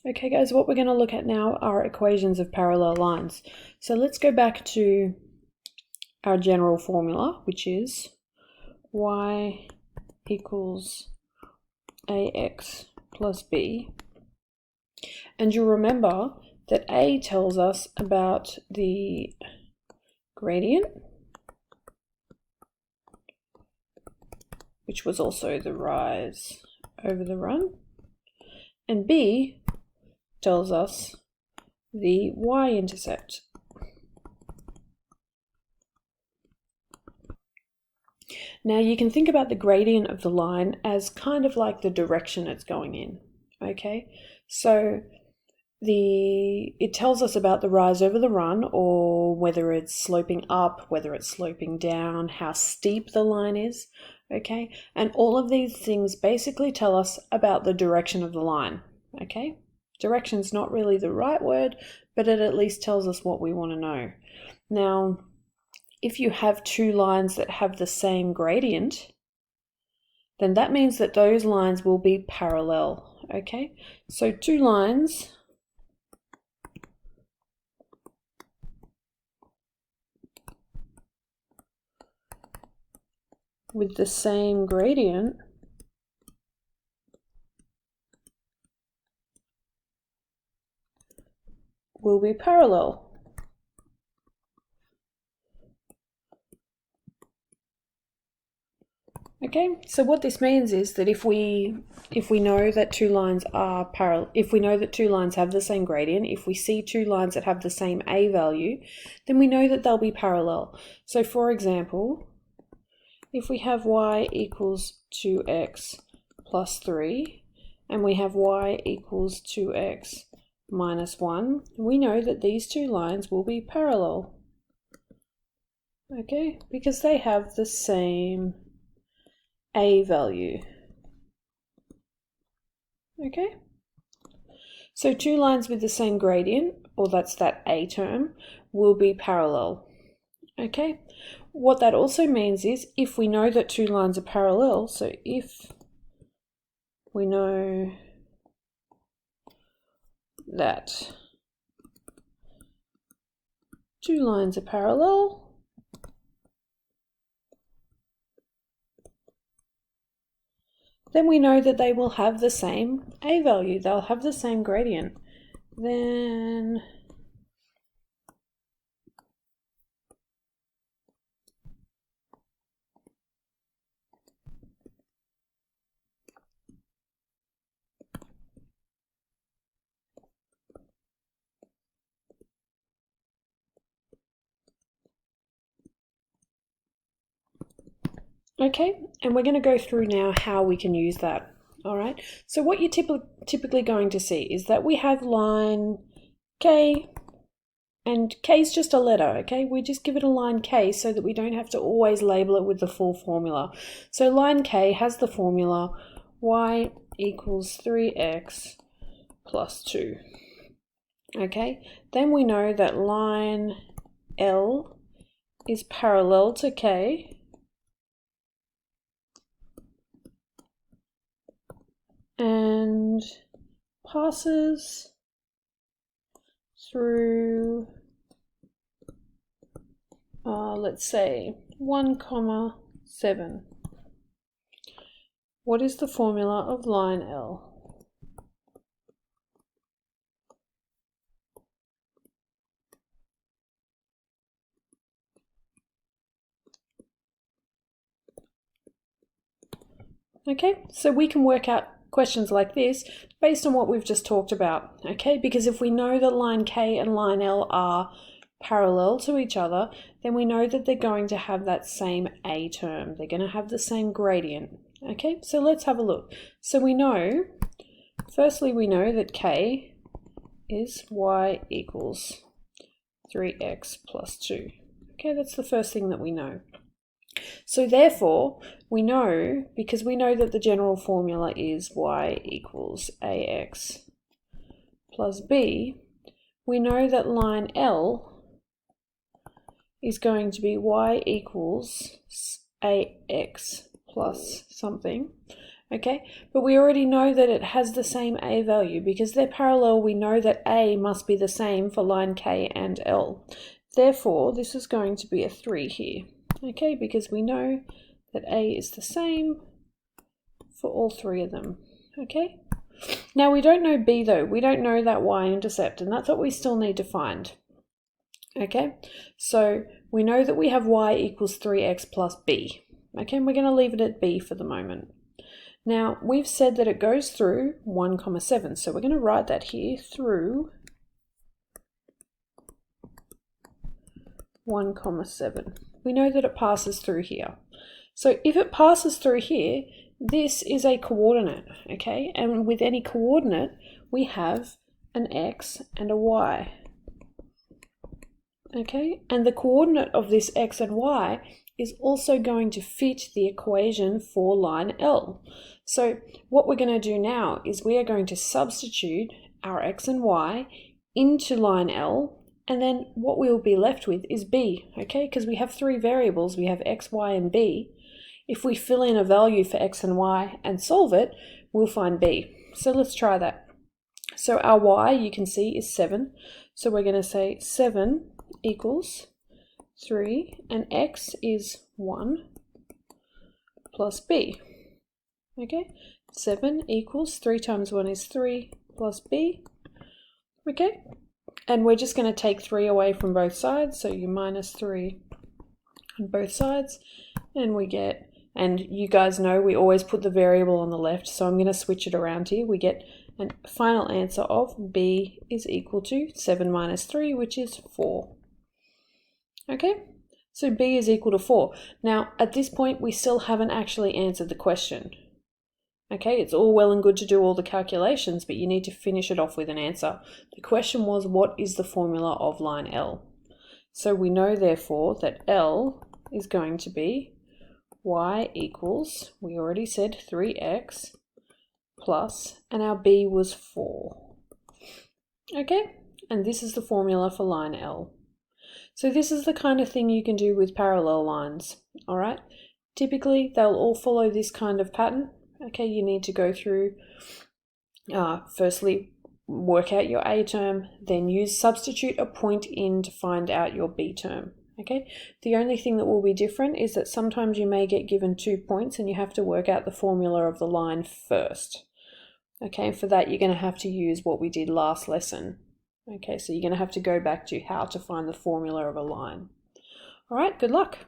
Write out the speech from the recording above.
Okay guys, what we're going to look at now are equations of parallel lines. So let's go back to our general formula, which is y equals ax plus b. And you'll remember that a tells us about the gradient, which was also the rise over the run, and b tells us the y-intercept. Now you can think about the gradient of the line as kind of like the direction it's going in, okay? So it tells us about the rise over the run, or whether it's sloping up, whether it's sloping down, how steep the line is, okay? And all of these things basically tell us about the direction of the line, okay? Direction's not really the right word, but it at least tells us what we want to know. Now, if you have two lines that have the same gradient, then that means that those lines will be parallel, okay? So two lines with the same gradient will be parallel. Okay, so what this means is that if we know that two lines are parallel, if we know that two lines have the same gradient, if we see two lines that have the same a value, then we know that they'll be parallel. So for example, if we have y equals 2x plus 3, and we have y equals 2x minus 1, we know that these two lines will be parallel, okay, because they have the same a value, okay? So two lines with the same gradient, or that's that a term, will be parallel, okay? What that also means is if we know that two lines are parallel, so if we know that two lines are parallel, then we know that they will have the same a value, they'll have the same gradient. Then okay, and we're going to go through now how we can use that. All right, so what you're typically going to see is that we have line K, and K is just a letter, okay? We just give it a line K so that we don't have to always label it with the full formula. So line K has the formula y equals 3x plus 2, okay? Then we know that line L is parallel to K, and passes through, let's say 1,7. What is the formula of line L? Okay, so we can work out questions like this based on what we've just talked about, okay? Because if we know that line K and line L are parallel to each other, then we know that they're going to have that same a term. They're going to have the same gradient, okay? So let's have a look. So we know, firstly, we know that K is y equals 3x plus 2. Okay, that's the first thing that we know. So therefore, we know, because we know that the general formula is y equals ax plus b, we know that line L is going to be y equals ax plus something, Okay, but we already know that it has the same A value because they're parallel. We know that A must be the same for line K and L. Therefore, this is going to be a 3 here, okay, because we know that A is the same for all three of them, okay? Now, we don't know B though. We don't know that y-intercept, and that's what we still need to find, okay? So we know that we have y equals 3x plus B, okay, and we're going to leave it at B for the moment. Now, we've said that it goes through 1, 7, so we're going to write that here, through 1, 7. We know that it passes through here. So if it passes through here, this is a coordinate, okay? And with any coordinate, we have an x and a y, okay? And the coordinate of this x and y is also going to fit the equation for line L. So what we're going to do now is we are going to substitute our x and y into line L, and then what we will be left with is B, okay? Because we have three variables, we have x, y, and B. If we fill in a value for x and y and solve it, we'll find B. So let's try that. So our y, you can see, is 7. So we're going to say 7 equals 3, and x is 1 plus B. Okay, 7 equals 3 times 1 is 3 plus B. Okay, and we're just going to take 3 away from both sides, so you minus 3 on both sides, and we get, and you guys know we always put the variable on the left, so I'm going to switch it around here. We get a final answer of B is equal to 7 minus 3, which is 4. Okay, so B is equal to 4. Now, at this point, we still haven't actually answered the question. Okay, it's all well and good to do all the calculations, but you need to finish it off with an answer. The question was, what is the formula of line L? So we know, therefore, that L is going to be y equals, we already said 3x plus, and our B was 4. Okay, and this is the formula for line L. So this is the kind of thing you can do with parallel lines, all right? Typically, they'll all follow this kind of pattern. Okay, you need to go through, firstly, work out your A term, then substitute a point in to find out your B term. Okay, the only thing that will be different is that sometimes you may get given 2 points and you have to work out the formula of the line first. Okay, for that you're going to have to use what we did last lesson. Okay, so you're going to have to go back to how to find the formula of a line. All right, good luck.